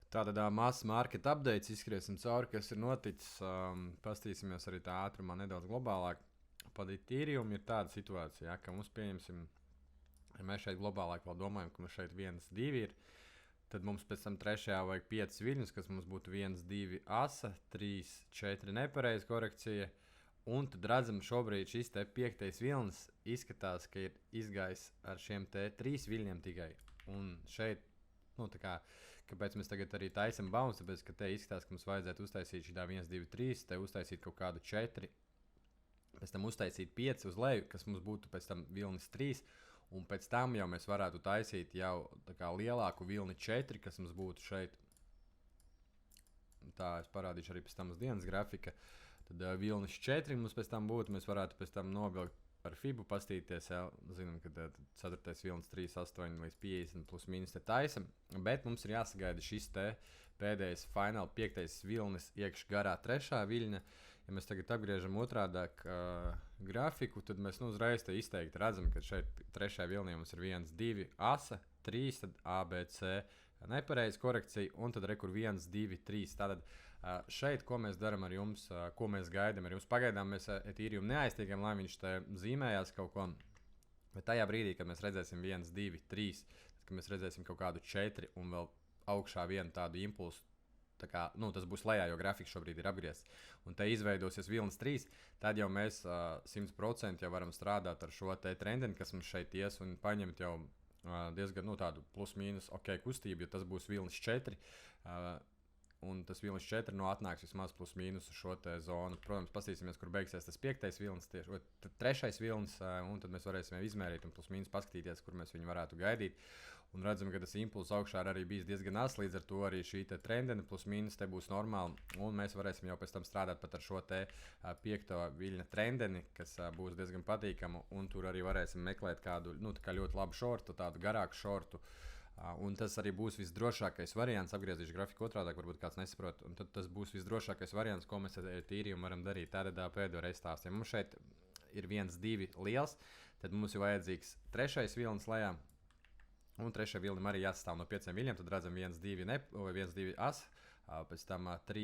Tātad mass market updates izskriesim cauri, kas ir noticis. Pastīsimies arī tā ātrumā nedaudz globālāk. Par Ethereum ir tāda situācija, ka mums pieņemsim, ja mēs šeit globālāk vēl domājam, ka mums šeit 1, 2 ir. Tad mums pēc tam trešajā vajag 5 viļņus, kas mums būtu 1, 2 asa, 3, 4 nepareiza korekcija. Un tad redzam, šobrīd šis 5. vilnis izskatās, ka ir izgājis ar šiem 3 viļņiem tikai. Un šeit, kāpēc mēs tagad arī taisam bounce, tāpēc, ka te izskatās, ka mums vajadzētu uztaisīt šī 1, 2, 3, te uztaisīt kaut kādu 4, pēc tam uztaisīt 5 uz leju, kas mums būtu pēc tam vilnis 3. Un pēc tam jau mēs varētu taisīt jau lielāku vilni 4, kas mums būtu šeit. Tā es parādīšu arī pēc tam uz dienas grafika. Tad vilnis 4 mums pēc tam būtu. Mēs varētu pēc tam novilkt ar FIBU pastīties. Jā. Zinām, ka 4. vilnis 3, 8 līdz 50 plus mīnus te taisam. Bet mums ir jāsagaida šis te pēdējais fināls 5. vilnis iekš garā 3. viļņa. Ja mēs tagad apgriežam otrādāk grafiku, tad mēs uzreiz izteikti redzam, ka šeit 3. vilnī mums ir 1, 2 asa, 3, tad ABC nepareiza korekcija, un tad rekur 1, 2, 3. Tātad šeit, ko mēs darām ar jums, ko mēs gaidām ar jums. Pagaidām mēs Ethereum neaiztiekam, lai viņš te zīmējās kaut ko. Bet tajā brīdī, kad mēs redzēsim 1, 2, 3, tad, kad mēs redzēsim kaut kādu 4 un vēl augšā vienu tādu impulsu, tas būs lejā, jo grafiks šobrīd ir apgriezts. Un te izveidosies vilnis 3. Tad jau mēs 100% jau varam strādāt ar šo trendeni, kas mums šeit ies un paņemt jau diezgan tādu plus-mínus ok kustību, jo tas būs vilnis 4. Un tas vilnis 4 atnāks vismaz plus-mínus uz šo zonu. Protams, paskatīsimies, kur beigsies tas 5. vilnis, tieši 3. vilnis, un tad mēs varēsim izmērīt un plus-mínus paskatīties, kur mēs viņu varētu gaidīt. Un redzam, ka tas impulss augšā arī bijis diezgan ās, līdz ar to arī šī trendene plus-mínus te būs normāli. Un mēs varēsim jau pēc tam strādāt pat ar šo 5. viļņa trendeni, kas būs diezgan patīkama. Un tur arī varēsim meklēt kādu ļoti labu šortu, tādu garāku šortu. Un tas arī būs visdrošākais variants. Apgriezīšu grafiku otrādi, varbūt kāds nesaprot. Un tad tas būs visdrošākais variants, ko mēs ar Ethereum varam darīt. Tādā pēdējā reizē stāstījām. Mums šeit ir 1, 2 liels, tad mums ir vajadzīgs 3. vilnis lejā. Un 3. vilnim arī jāsastāv no 5 viļņiem. Tad redzam 1, 2 as, pēc tam 3,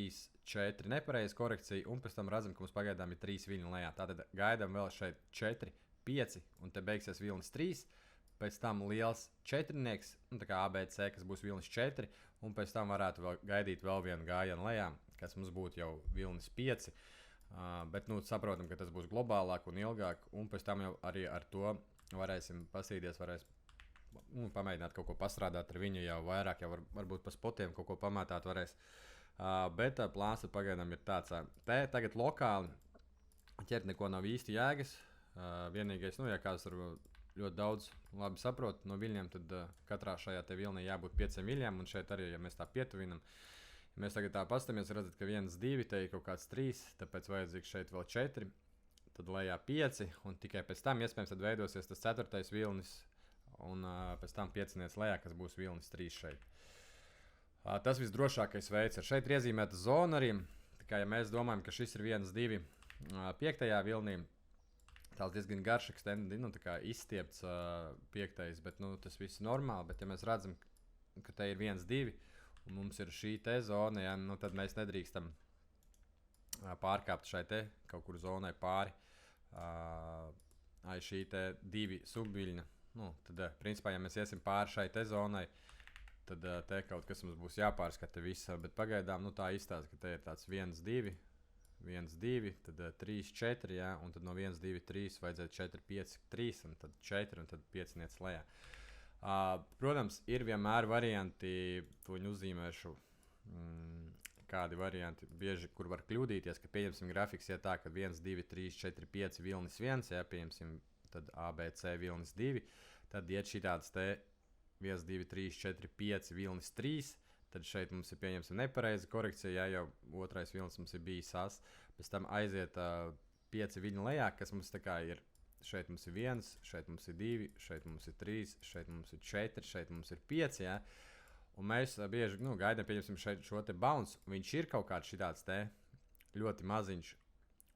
4 nepareiza korekcija. Un pēc tam redzam, ka mums pagaidām ir 3 viļņi lejā. Tātad gaidām vēl šeit 4, 5 un te beigsies vilnis 3. Pēc tam liels 4, kā ABC, kas būs vilnis 4, un pēc tam varētu gaidīt vēl vienu gājienu lejā, kas mums būtu jau vilnis 5. Bet saprotam, ka tas būs globālāk un ilgāk, un pēc tam jau arī ar to varēsim pasīties, pamēģināt kaut ko pastrādāt ar viņu jau vairāk, jau varbūt pa spotiem kaut ko pamētāt varēs. Bet plāns pagaidām ir tāds, tagad lokāli ķert neko nav īsti jēgas. Vienīgais, ja kāds ar ļoti daudz labi saprot no viļņiem, tad katrā šajā vilnī jābūt 5 viļņiem, un šeit arī, ja mēs tā pietuvinam, ja mēs tagad tā pastamies, redzat, ka 1, 2, te ir kaut kāds 3, tāpēc vajadzīgs šeit vēl 4, tad lejā 5, un tikai pēc tam, iespējams, tad veidosies tas 4. vilnis, un pēc tam 5 lejā, kas būs vilnis 3 šeit. Tas visdrošākais veids ir šeit iezīmēta zona arī, tā kā ja mēs domājam, ka šis ir 1, 2, 5. vilnī, tāds diezgan garš ekstendi, izstiepts 5. Bet tas viss ir normāli. Bet ja mēs redzam, ka te ir 1, 2 un mums ir šī te zona, tad mēs nedrīkstam pārkāpt šai te kaut kur zonai pāri šī te 2 subviļņa. Tad, principā, ja mēs iesim pāri šai te zonai, tad te kaut kas mums būs jāpārskata visa. Bet pagaidām tā izstāsta, ka te ir tāds 1, 2. 1, 2, tad 3, 4, jā, un tad no 1, 2, 3 vajadzētu 4, 5, 3, un tad 4, un tad 5 lejā. Protams, ir vienmēr varianti, to viņu uzzīmēšu, kādi varianti bieži, kur var kļūdīties, ka pieņemsim grafiks, ja tā, ka 1, 2, 3, 4, 5 vilnis 1, ja pieņemsim tad ABC vilnis 2, tad iet šitāds te 1, 2, 3, 4, 5 vilnis 3, tad šeit mums ir pieņemsim nepareiza korekcija, ja jau 2. vilnis mums ir bijis as, pēc tam aiziet 5 viļņi lejā, kas mums tā kā ir, šeit mums ir 1, šeit mums ir 2, šeit mums ir 3, šeit mums ir 4, šeit mums ir 5, ja? Un mēs bieži gaidām, pieņemsim šeit šo te bounce, viņš ir kaut kāds šitāds te ļoti maziņš,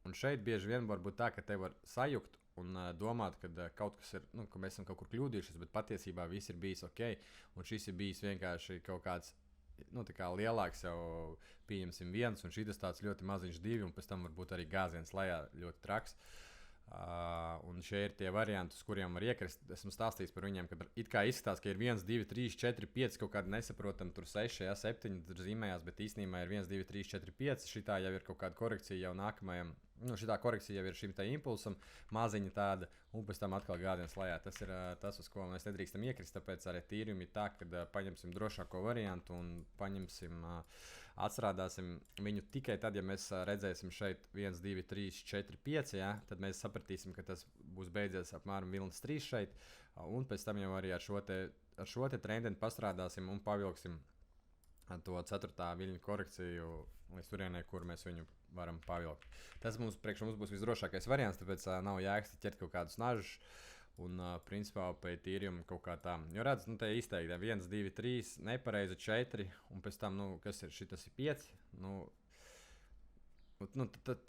un šeit bieži vien var būt tā, ka te var sajukt un domāt, ka kaut kas ir, ka mēs esam kaut kur kļūdījušies, bet patiesībā viss ir bijis ok, un šis ir bijis vienkārši kaut kāds nu, lielāks jau pieņemsim 1, un šis tāds ļoti maziņš 2, un pēc tam varbūt arī gāziens lejā ļoti traks. Un šie ir tie varianti, uz kuriem var iekrist. Esmu stāstījis par viņiem, ka it kā izskatās, ka ir 1, 2, 3, 4, 5, kaut kāda nesaprotama, tur 6, 7 tur zīmējās, bet īstenībā ir 1, 2, 3, 4, 5. Šitā jau ir kaut kāda korekcija jau nākamajam. Nu, šitā korekcija jau ir šim te impulsam, maziņa tāda, un pēc tam atkal gājiens lejā. Tas ir tas, uz ko mēs nedrīkstam iekrist, tāpēc arī tīrījumi ir tā, ka paņemsim drošāko variantu un paņemsim, atstrādāsim viņu tikai tad, ja mēs redzēsim šeit 1, 2, 3, 4, 5, ja, tad mēs sapratīsim, ka tas būs beidzies apmēram 1,3 šeit, un pēc tam jau arī ar šo te trendeni pastrādāsim un pavilksim to 4. viļņu korekciju līdz turienei, kur mēs viņu varam pavilkt. Tas priekš mums būs visdrošākais variants, tāpēc nav jēgas ķert kaut kādus nažus un principā pēc tīrījuma kaut kā tā. Jo redz, nu te izteikti 1, 2, 3, nepareizi 4, un pēc tam, nu, kas ir šitas ir 5,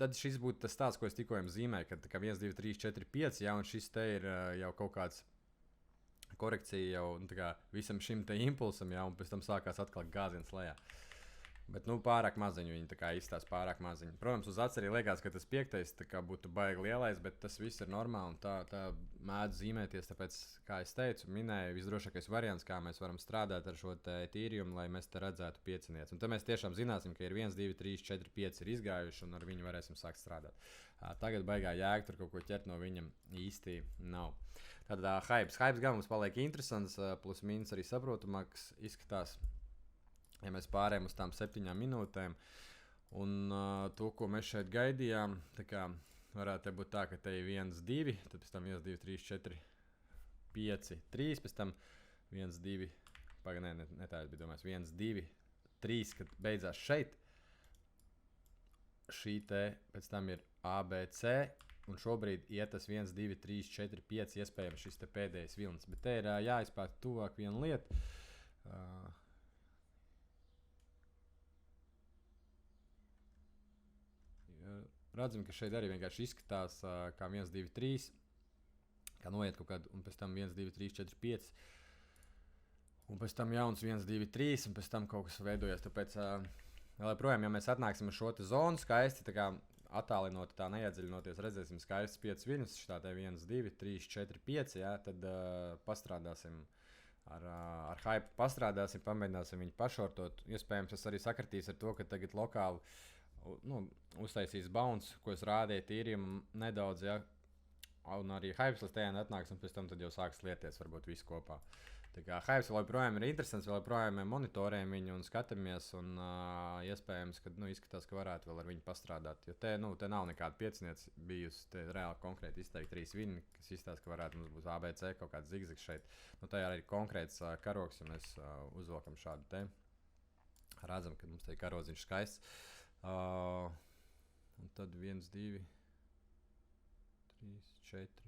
tad šis būtu tas tāds, ko es tikko jums zīmēju, ka 1, 2, 3, 4, 5, ja, un šis te ir jau kaut kāds korekcija jau visam šim te impulsam, ja, un pēc tam sākās atkal gāziens lejā. Bet pārāk maziņu viņi izstāsta pārāk maziņu. Protams, uz acis arī liekas, ka tas 5. būtu baigi lielais, bet tas viss ir normāli un tā mēdz zīmēties. Tāpēc, kā es teicu, minēju, visdrošākais variants, kā mēs varam strādāt ar šo tīrījumu, lai mēs te redzētu piecinieci. Un tad mēs tiešām zināsim, ka ir 1, 2, 3, 4, 5 ir izgājuši un ar viņu varēsim sākt strādāt. Tagad baigā jēga tur kaut ko ķert no viņam īsti nav. Tad hypes gan mums paliek interesants, plus mīnus arī saprotamāks izskatās. Ja mēs pārējām uz tām 7 minūtēm, un to, ko mēs šeit gaidījām, tā kā varētu būt tā, ka te ir 1, 2, tad pēc tam 1, 2, 3, 4, 5, 3, pēc tam 1, 2, ne tā es biju domājis, 1, 2, 3, kad beidzās šeit. Šī te pēc tam ir ABC, un šobrīd iet tas 1, 2, 3, 4, 5, iespējams šis te pēdējais vilnis, bet te ir jāizpēt tuvāk viena lieta. Redzam, ka šeit arī vienkārši izskatās kā 1, 2, 3, kā noiet kaut kādu, un pēc tam 1, 2, 3, 4, 5, un pēc tam jauns 1, 2, 3, un pēc tam kaut kas veidojas. Tāpēc, vēl joprojām, ja mēs atnāksim ar šo te zonu skaisti, tā kā attālinot, tā neiedziļinoties, redzēsim skaistas 5 viļņus, šitā te 1, 2, 3, 4, 5, jā, tad pastrādāsim ar hype, pastrādāsim, pamēģināsim viņu pašortot. Iespējams, tas arī sakritīs ar to, ka tagad lokāli uztaisīs bounce, ko es rādīju tīrījumu nedaudz, ja, un arī hypes līdz tajā atnāks, un pēc tam tad jau sāks lieties varbūt visu kopā. Tā kā hypes vēl joprojām ir interesants, vēl joprojām monitorējam viņu un skatāmies, un iespējams, ka izskatās, ka varētu vēl ar viņu pastrādāt, jo te nav nekāda pieciniece bijusi, te reāli konkrēti izteikti 3 viļņi, kas izstāsta, ka varētu mums būs ABC kaut kāds zigzags šeit. Tajā arī konkrēts karogs, ja mēs uzvelkam šādu te, redzam, ka mums te ir karodziņš skaists. Un tad 1, 2, 3, 4.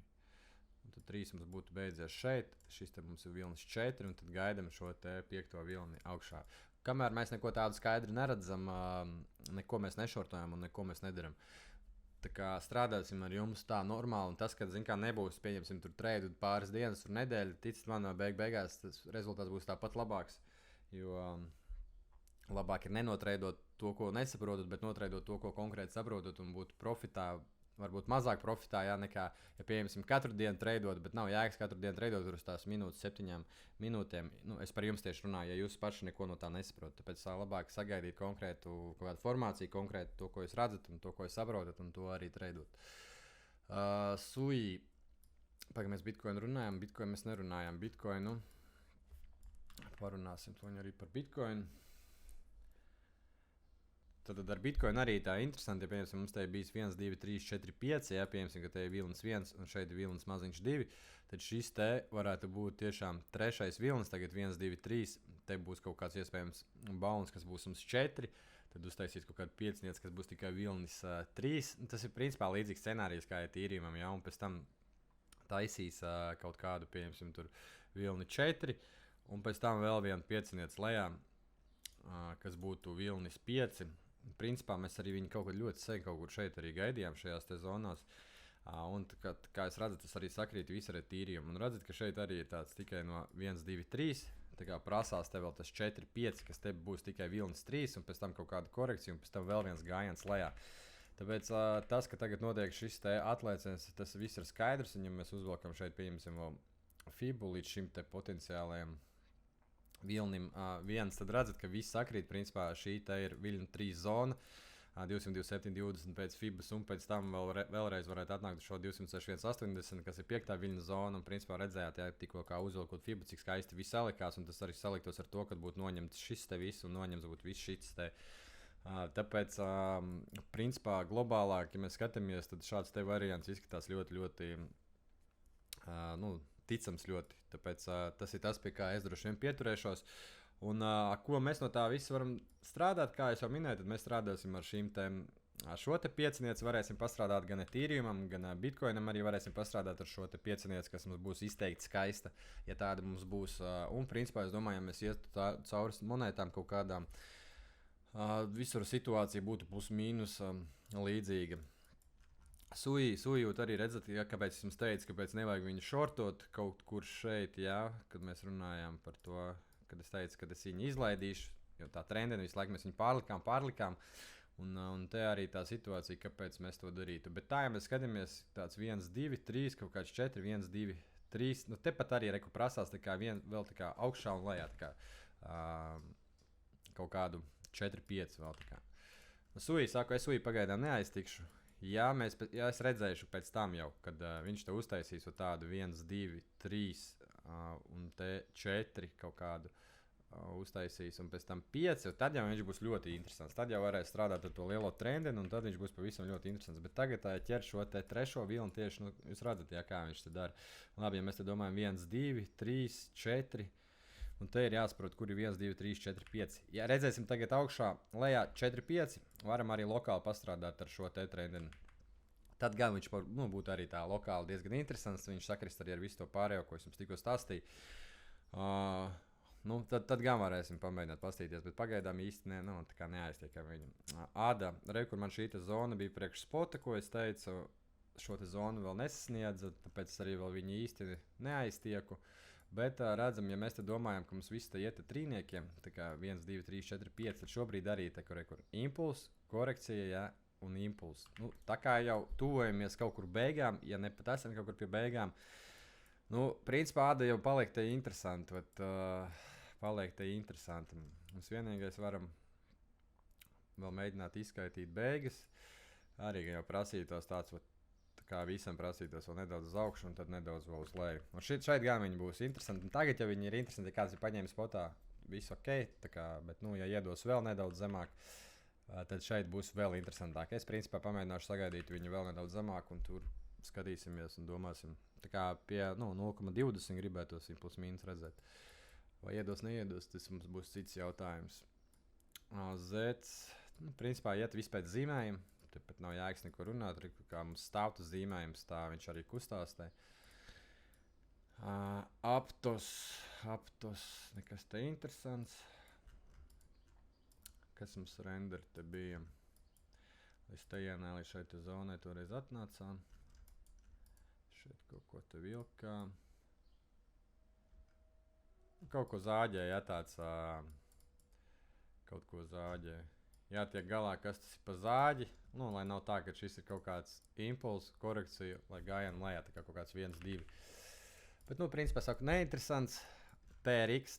Un tad 3 mums būtu beidzies šeit. Šis te mums ir vilnis 4, un tad gaidām šo te 5. vilni augšā. Kamēr mēs neko tādu skaidri neredzam, neko mēs nešortojam un neko mēs nedaram. Tā kā strādāsim ar jums tā normāli, un tas, ka, zin kā, nebūs, pieņemsim tur treidu pāris dienas un nedēļu, ticat man, beigās tas rezultāts būs tāpat labāks, jo labāk ir nenotreidot to, ko nesaprotat, bet notreidot to, ko konkrēti saprotat un būt profitā, varbūt mazāk profitā, jā, nekā, ja pieņemsim katru dienu treidot, bet nav jēgas katru dienu treidot uz tās minūtes, 7 minūtēm. Es par jums tieši runāju, ja jūs paši neko no tā nesaprotat, tāpēc labāk sagaidīt konkrētu kaut kādu formāciju, konkrētu to, ko jūs redzat un to, ko jūs saprotat, un to arī treidot. Sui, pagaid mēs Bitcoin runājam, Bitcoin mēs nerunājam, Bitcoinu, parunāsim to arī par Bitcoinu. Tad ar Bitcoin arī tā interesanti, ja piemēram mums te ir bijis 1, 2, 3, 4, 5, ja piemēram, ka te ir vilnis 1 un šeit ir vilnis maziņš 2, tad šis te varētu būt tiešām 3. vilnis, tagad 1, 2, 3, te būs kaut kāds iespējams bounce, kas būs mums 4, tad uztaisīs kaut kādu piecinieci, kas būs tikai vilnis 3. Tas ir principā līdzīgs scenārijs kā tīrījumam, ja, un pēc tam taisīs kaut kādu, piemēram, tur vilni 4, un pēc tam vēl vienu piecinieci lejā, kas būtu vilnis 5. Principā mēs arī viņu kaut kur ļoti sen kaut kur šeit arī gaidījām šajās te zonās. Un kā jūs redzat, tas arī sakrīt visu ar tīrījumu. Un redzat, ka šeit arī ir tāds tikai no 1, 2, 3. tā kā prasās tev vēl tas 4,5, kas te būs tikai vilnis 3, un pēc tam kaut kāda korekcija, un pēc tam vēl viens gājiens lejā. Tāpēc tas, ka tagad notiek šis atlēciens, tas viss ir skaidrs, un ja mēs uzvelkam šeit, pieņemsim, vēl FIBU līdz šim te potenciālajiem vilnim viens, tad redzat, ka viss sakrīt, principā šī te ir viļņu 3 zona, 227, 20 pēc FIBAS, un pēc tam vēlreiz varētu atnākt šo 261, 80, kas ir 5. viļņa zona, un principā redzējāt, ja tikko kā uzvelkot FIBA, cik skaisti viss salikās, un tas arī saliktos ar to, ka būtu noņemts šis te viss, un noņemts būtu viss šis te. Tāpēc, principā, globālāk, ja mēs skatāmies, tad šāds te variants izskatās ļoti, ļoti, ticams ļoti. Tāpēc tas ir tas, pie kā es droši vien pieturēšos. Un ko mēs no tā visa varam strādāt, kā jau minēju, tad mēs strādāsim ar šo te piecinieci, varēsim pastrādāt gan Ethereumam, gan Bitcoinam, arī varēsim pastrādāt ar šo te piecinieci, kas mums būs izteikti skaista, ja tāda mums būs. Un principā es domāju, ja mēs ietu cauri monētām kaut kādām, visur situācija būtu plus mīnus līdzīga. Sujūt arī redzat, ja, kāpēc es jums teicu, kāpēc nevajag viņu shortot kaut kur šeit, jā, kad mēs runājām par to, kad es teicu, ka es viņu izlaidīšu, jo tā trendeni visu laiku mēs viņu pārlikām. Un te arī tā situācija, kāpēc mēs to darītu. Bet tā, ja mēs skatāmies tāds 1, 2, 3, kaut kāds 4, 1, 2, 3, nu tepat arī reku prasās tā kā vēl tā kā augšā un lejā, tā kā kaut kādu 4, 5 vēl tā kā. Es Sui pagaidām neaiztikšu. Ja es redzēšu pēc tam jau, kad viņš te uztaisīs tādu 1, 2, 3 un te 4 kaut kādu uztaisīs, un pēc tam 5, tad jau viņš būs ļoti interesants. Tad jau varēs strādāt ar to lielo trendeni, un tad viņš būs pavisam ļoti interesants. Bet tagad ķer šo te trešo vilni tieši, jūs redzat, jā, kā viņš te dara. Labi, ja mēs te domājam 1, 2, 3, 4, un te ir jāsaprot, kur ir 1, 2, 3, 4, 5. Ja redzēsim tagad augšā, lejā 4, 5, varam arī lokāli pastrādāt ar šo te trendeni. Tad gan viņš būtu arī tā lokāli diezgan interesants, viņš sakrist arī ar visu to pārējo, ko es jums tikko stāstīju. Tad gan varēsim pamēģināt pastīties, bet pagaidām īsti neaiztiekam viņu. Āda, kur man šī zona bija priekš spota, ko es teicu, šo te zonu vēl nesasniedza, tāpēc arī vēl viņu īsti neaiztieku. Bet redzam, ja mēs te domājam, ka mums viss te iet trīniekiem, tā kā 1, 2, 3, 4, 5, tad šobrīd arī te, kur impuls, korekcija, jā, un impuls. Tā kā jau tuvojamies kaut kur beigām, ja ne pat esam kaut kur pie beigām, principā Āda jau paliek te interesanti, Mums vienīgais varam vēl mēģināt izskaitīt beigas, arī jau prasītos tāds, tā kā visam prasītos vēl nedaudz uz augšu un tad nedaudz vēl uz leju. Un šeit gan viņi būs interesanti, un tagad jau viņi ir interesanti, ja kāds ir paņēmis spotā, viss ok, bet, ja iedos vēl nedaudz zemāk, tad šeit būs vēl interesantāk. Es, principā, pamēģināšu sagaidīt viņu vēl nedaudz zemāk, un tur skatīsimies un domāsim. Tā kā pie 0,20 gribētos viņa plus mīnus redzēt. Vai iedos, neiedos, tas mums būs cits jautājums. Zets, principā iet viss pēc zīmējuma. Tāpat nav jēgas neko runāt, kā mums stāv tas zīmējums, tā viņš arī kustās. Aptos, nekas te interesants. Kas mums renderi te bija? Līdz tejienē, līdz šeit zonai toreiz atnācām. Šeit kaut ko te vilkā. Kaut ko zāģē, ja tāds kaut ko zāģē. Jātiek galā, kas tas ir pa zāģi, lai nav tā, ka šis ir kaut kāds impuls, korekcija, lai gājienu lejā, tā kā kaut kāds 1, 2. Bet, principā, saku, neinteresants. TRX,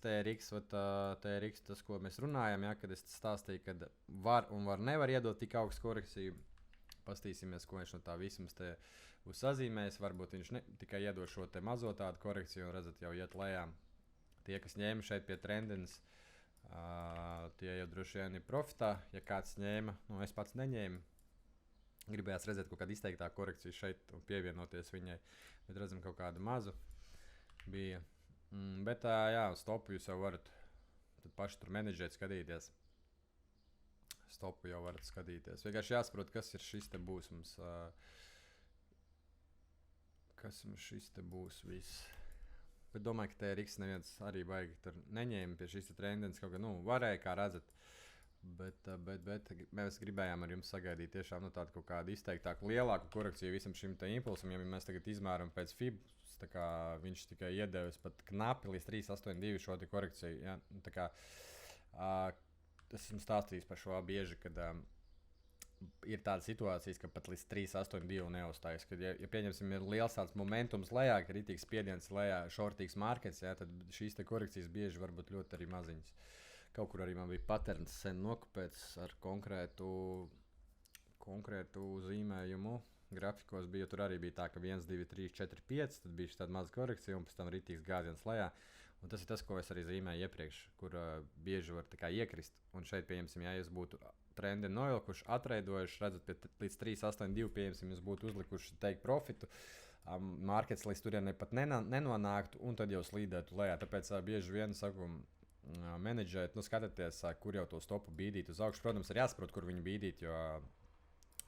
tas, ko mēs runājam, ja, kad es stāstīju, kad var un nevar iedot tik augstu korekciju. Pastīsimies, ko viņš no tā visums te būs sazīmējis. Varbūt viņš tikai iedod šo te mazo tādu korekciju un redzat jau iet lejā. Tie, kas ņēma šeit pie trendenes, tie jau droši vien ir profitā. Ja kāds ņēma, es pats neņēmu. Gribējās redzēt kaut kādu izteiktāku korekciju šeit un pievienoties viņai. Bet redzam, kaut kādu mazu bija. Bet stopu jūs jau varat paši tur menedžēt, skatīties. Stopu jau varat skatīties. Vienkārši jāsaprot, kas ir šis te būs mums. Kas mums šis te būs viss. Bet domāju, ka TRX neviens arī baigi tur neņēma pie šīs te trendenes. Kaut kā, varēja, kā redzat. Bet mēs gribējām ar jums sagaidīt tiešām tādu kaut kādu izteiktāku, lielāku korekciju visam šim impulsam. Ja mēs tagad izmēram pēc FIB, viņš tikai iedevis pat knapi līdz 3,82 šo korekciju. Ja? Es esmu stāstījis par šo bieži, kad ir tādas situācijas, ka pat līdz 3,82 neuzstājas. Kad, ja pieņemsim, ir liels tāds momentums lejā, ka ir rītīgs spiediens lejā, shortīgs markets, ja, tad šīs korekcijas bieži var būt ļoti arī maziņas. Kaut kur arī man bija patērns sen nokopēts ar konkrētu zīmējumu. Grafikos bija, tur arī bija tā, ka 1, 2, 3, 4, 5, tad bija tāda maza korekcija un pēc tam rītīgs gāziens lejā. Un tas ir tas, ko es arī zīmēju iepriekš, kur bieži var iekrist. Un šeit, pieņemsim, ja jūs būtu trendi novilkuši, atreidojuši, redzat, līdz 3,82, pieņemsim, jūs būtu uzlikuši take profitu, markets līdz turienei pat nenonāktu, un tad jau slīdētu lejā. Tāpēc bieži vien saku, menedžēt, skatieties, kur jau to stopu bīdīt uz augšu. Protams, ir jāsaprot, kur viņu bīdīt, jo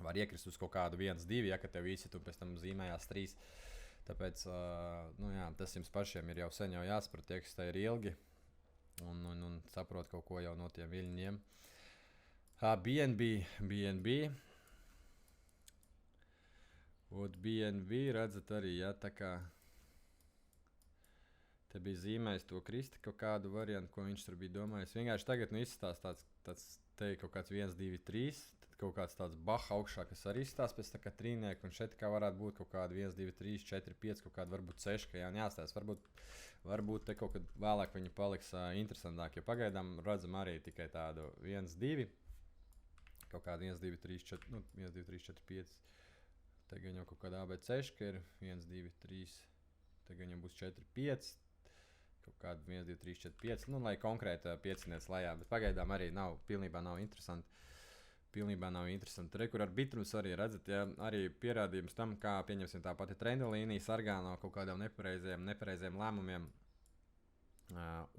var iekrist uz kaut kādu 1, 2, ja tev visi tu pēc tam zīmējās 3. Tāpēc tas jums pašiem ir jau sen jāsaprot, tie, kas te ir ilgi un saprot kaut ko jau no tiem viļņiem. BNB. BNB redzat arī, ja, tā kā te bija zīmējis to kristi kaut kādu variantu, ko viņš tur bija domājis. Vienkārši tagad izstāst tāds te kaut kāds 1, 2, 3, tad kaut kāds tāds baha augšā, kas arī izstāst pēc tā kā trīnieku, un šeit kā varētu būt kaut kāda 1, 2, 3, 4, 5, kaut kāda varbūt 6, ka jāstāst. Varbūt te kaut kad vēlāk viņi paliks interesantāk, jo pagaidām redzam arī tikai tādu 1, 2, kaut kādu 1, 2, 3, 4, 1, 2, 3, 4, 5. Tagad jau kaut kāda ABC ir 1, 2, 3, tagad jau būs 4, 5. Kaut kāda 1, 2, 3, 4, 5. Lai konkrēta pieciniec lejā, bet pagaidām arī pilnībā nav interesanti. Kur ar Bitrums arī redzat, ja, arī pierādījums tam, kā pieņemsim tā pati trenda līnija sargā no kaut kādiem nepareiziem lēmumiem.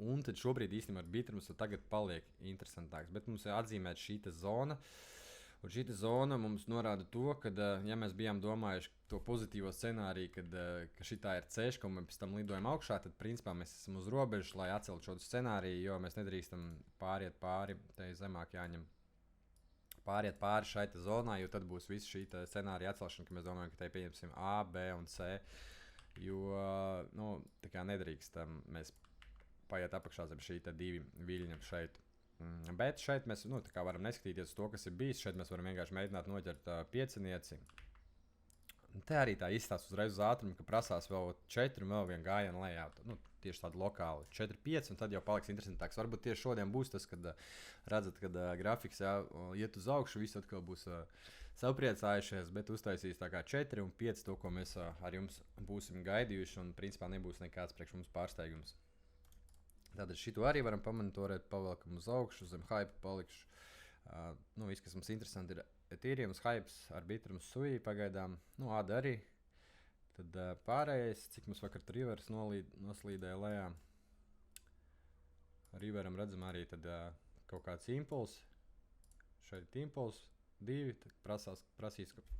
Un tad šobrīd īstenībā ar Bitrums tagad paliek interesantāks. Bet mums ir atzīmēta šī zona. Un šī zona mums norāda to, ka, ja mēs bijām domājuši to pozitīvo scenāriju, ka šitā ir ceļš, ka mēs pēc tam lidojam augšā, tad principā mēs esam uz robežas, lai atceltu šo scenāriju, jo mēs nedrīkstam pāriet pāri, te zemāk jāņem. Pāriet pāri šai zonai, jo tad būs visa šī scenārija atcelšana, ka mēs domājam, ka te pieņemsim A, B un C. Jo tā kā nedrīkstam mēs paiet apakšā zem šī 2 viļņa šeit. Bet šeit mēs varam neskatīties to, kas ir bijis. Šeit mēs varam vienkārši mēģināt noķert piecinieci. Te arī tā izstāsta uzreiz uz ātrumu, ka prasās vēl 4 un vēl vienu gājienu lejā. Tieši tādu lokālu 4, 5, un tad jau paliks interesantāks. Varbūt tieši šodien būs tas, kad redzat, kad grafiks iet uz augšu, visi atkal būs sapriecājušies, bet uztaisīs tā kā 4 un 5 to, ko mēs ar jums būsim gaidījuši, un principā nebūs nekāds priekš mums pārsteigums. Tātad šito arī varam pamonitorēt, pavelkam uz augšu, zem hype palikšu. Viss, kas mums interesanti, ir Ethereum, hypes, Arbitrums, Sui pagaidām, ADA arī. Tad pārējais, cik mums vakar Rivers noslīdēja lejā. Riveram redzam arī tad kaut kāds impuls. Šeit impuls 2,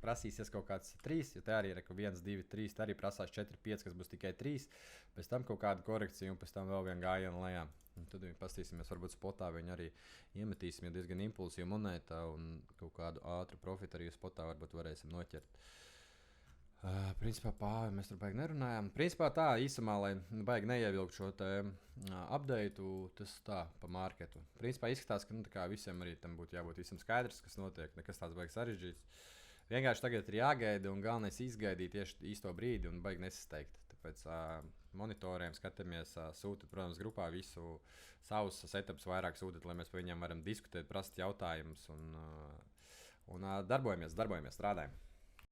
prasīsies kaut kāds 3, jo te arī ir 1, 2, 3, te arī prasās 4, 5, kas būs tikai 3, pēc tam kaut kāda korekcija un pēc tam vēl viena gājiena lejā. Un tad pastīsimies, varbūt spotā viņu arī iemetīsim, jo diezgan impulsīva monēta un kaut kādu ātru profitu arī spotā varbūt varēsim noķert. Principā mēs tur baigi nerunājām. Principā tā īsumā, lai baigi neievilkt šo te updateu, tas tā pa marketu. Principā izskatās, ka visiem arī tam būtu jābūt visam skaidrs, kas notiek, nekas tāds baigi sarežģīts. Vienkārši tagad ir jāgaida un galvenais izgaidīt tieši īsto brīdi un baigi nesasteigt. Tāpēc monitoriem skatāmies, sūtat, protams, grupā visu savus setups vairāk sūtat, lai mēs par viņiem varam diskutēt, prast jautājumus un darbojamies, strādājam.